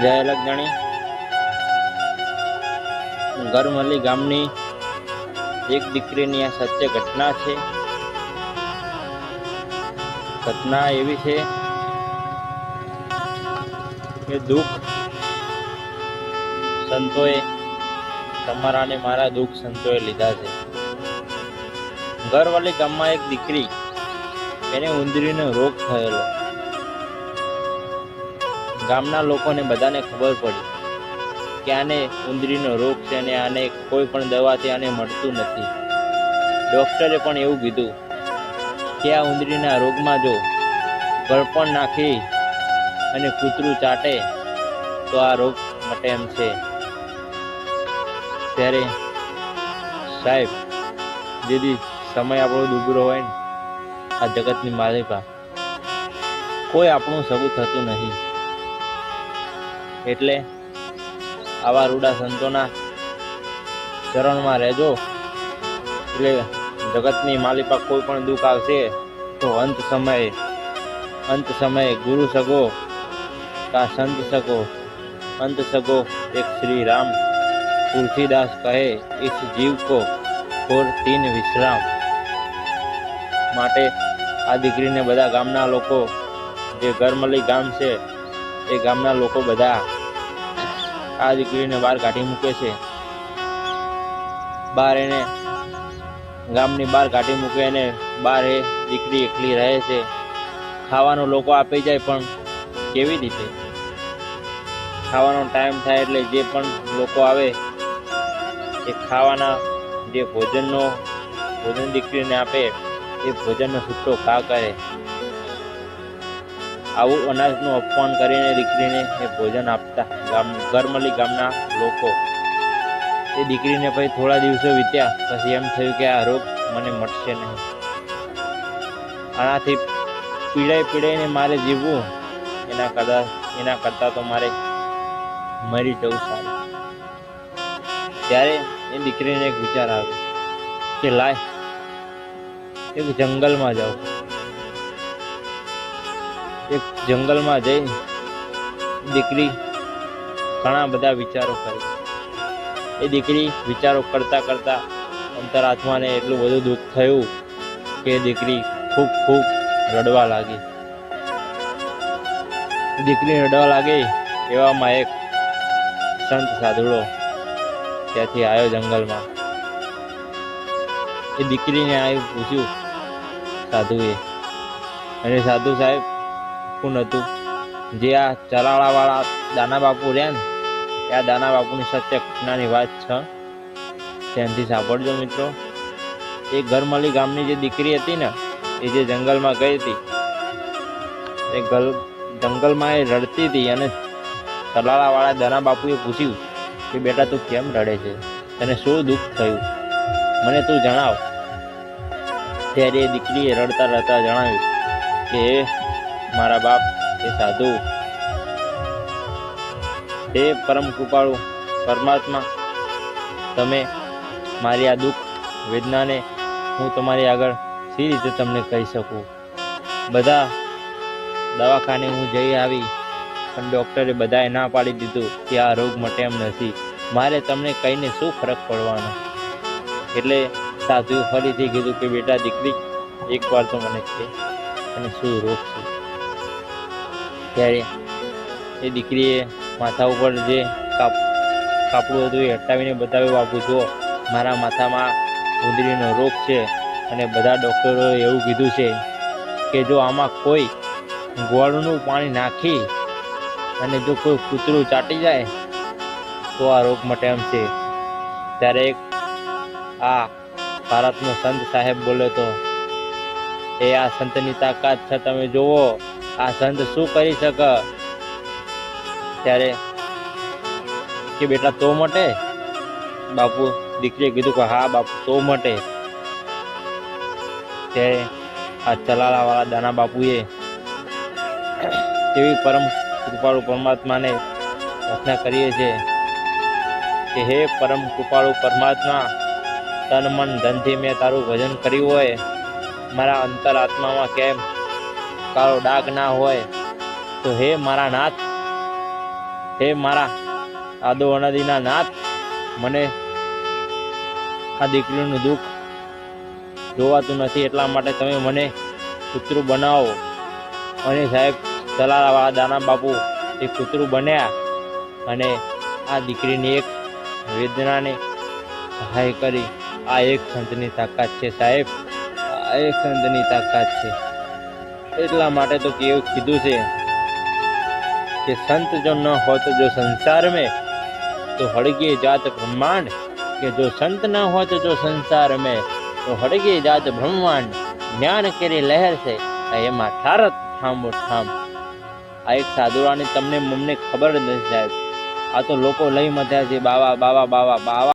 જય લગજણી ગરમલી ગામની એક દીકરીની આ સત્ય ઘટના છે. ઘટના એવી છે કે દુઃખ સંતોએ તમારા ને મારા દુઃખ સંતોએ લીધા છે. ગરવાલી ગામમાં એક દીકરી, એને ઉંદરીનો રોગ થયેલો. ગામના લોકોને બધાને ખબર પડી કે આને ઉંદરીનો રોગ છે અને આને કોઈ પણ દવાથી આને મળતું નથી. ડોક્ટરે પણ એવું કીધું કે આ ઉંદરીના રોગમાં જો ગળપણ નાખી અને કૂતરું ચાટે તો આ રોગ મટે એમ છે. ત્યારે સાહેબ, જેથી સમય આપણો દુબળો હોય ને, આ જગતની માલિકા કોઈ આપણું સગું થતું નહીં. એટલે આવા રૂડા સંતોના ચરણમાં રહેજો. એટલે જગતની માલિકા કોઈ પણ દુઃખ આવશે તો અંત સમયે ગુરુ સગો કા સંત સગો. અંત સગો એક શ્રી રામ. तुलसीदास कहे इस जीव को और 3 विश्राम. માટે આ દીકરીને બધા ગામના લોકો, જે ગરમલી ગામ છે એ ગામના લોકો બધા આ દીકરીને બહાર કાઢી મૂકે છે. બહાર એને ગામની બહાર કાઢી મૂકે અને બહાર એ દીકરી એકલી રહે છે. ખાવાનું લોકો આપી જાય, પણ કેવી રીતે? ખાવાનો ટાઈમ થાય એટલે જે પણ લોકો આવે એ ખાવાના જે ભોજન દીકરીને આપે એ ભોજનનો છૂટો ઘા કરે. આવું અનાજનું અપમાન કરીને દીકરીને એ ભોજન આપતા ગરમલી ગામના લોકો. એ દીકરીને પછી થોડા દિવસો વીત્યા પછી એમ થયું કે આ રોગ મને મટશે નહીં. આનાથી પીડાઈને મારે જીવવું એના કરતા તો મારે મરી જવું સારું. ત્યારે એ દીકરીને એક વિચાર આવ્યો કે લાય એક જંગલમાં જાઉં. એક જંગલમાં જઈ દીકરી ઘણા બધા વિચારો કરે. એ દીકરી વિચારો કરતા કરતા અંતરાત્માને એટલું બધું દુઃખ થયું કે દીકરી ખૂબ રડવા લાગી. દીકરી રડવા લાગી એવામાં એક સંત સાધુડો ત્યાંથી આવ્યો જંગલમાં. એ દીકરીને આવ્યું પૂછ્યું સાધુએ, અને સાધુ સાહેબ કોણ હતું? જે આ ચલાળાવાળા દાના બાપુ રહ્યા ને, એ આ દાના બાપુની સત્ય ઘટનાની વાત છે. ત્યાંથી સાંભળજો મિત્રો. એ ગરમલી ગામની જે દીકરી હતી ને, એ જે જંગલમાં ગઈ હતી, એ જંગલમાં એ રડતી હતી અને ચલાળાવાળા દાના બાપુએ પૂછ્યું કે બેટા તું કેમ રડે છે? તને શું દુઃખ થયું? મને તું જણાવ. ત્યારે એ દીકરીએ રડતા જણાવ્યું કે મારા બાપ, એ સાધુ, હે પરમ કૃપાળુ પરમાત્મા, તમે મારી આ દુઃખ વેદનાને હું તમારી આગળ સી રીતે તમને કહી શકું? બધા દવાખાને હું જઈ આવી, પણ ડૉક્ટરે બધાએ ના પાડી દીધું કે આ રોગ મટે એમ નથી. મારે તમને કહીને શું ફરક પડવાનો? એટલે સાધુએ ફરીથી કીધું કે બેટા દીકરી, એકવાર તો મને કહે અને શું રોગ છે? ત્યારે એ દીકરીએ માથા ઉપર જે કાપડું હતું એ હટાવીને બતાવ્યું, બાપુ જુઓ, મારા માથામાં ઉંદરીનો રોગ છે અને બધા ડૉક્ટરોએ એવું કીધું છે કે જો આમાં કોઈ ગોળનું પાણી નાખી અને જો કોઈ કૂતરું ચાટી જાય તો આ રોગ મટે એમ છે. ત્યારે એક આ ભારતનો સંત સાહેબ બોલે તો, એ આ સંતની તાકાત છે, તમે જુઓ આ સંત શું કરી શકે? ત્યારે કે બેટા તો મટે? બાપુ, દીકરીએ કીધું કે હા બાપુ તો મટે. ત્યારે આ ચલાળાવાળા દાના બાપુએ એવી પરમ કૃપાળુ પરમાત્માને પ્રાર્થના કરીએ છીએ કે હે પરમ કૃપાળુ પરમાત્મા, તન મન ધનથી મેં તારું ભજન કર્યું હોય, મારા અંતરાત્મામાં કેમ કાળો ડાઘ ના હોય, તો હે મારા નાથ, હે મારા આદો અનાદિના નાથ, મને આ દીકરીનું દુઃખ જોવાતું નથી, એટલા માટે તમે મને કૂતરું બનાવો. અને સાહેબ સલાવાળા દાના બાપુ એ કૂતરું બન્યા અને આ દીકરીની એક વેદનાને સહાય કરી. આ એક સંતની તાકાત છે સાહેબ, આ એક સંતની તાકાત છે. એટલા માટે તો કેવું કીધું છે कि संत जो न हो तो जो संसार में तो हड़गे जात ब्रह्मांड, कि जो संत न हो तो जो संसार में तो हड़गे जात ब्रह्मांड, ज्ञान केरी लहर से एमा ठारत ठामो ठाम. આ એક સાધુરાની તમને મમને ખબર જ નથી સાહેબ. આ તો લોકો લઈ મથ્યા છે બાવા બાવા બાવા બાવા.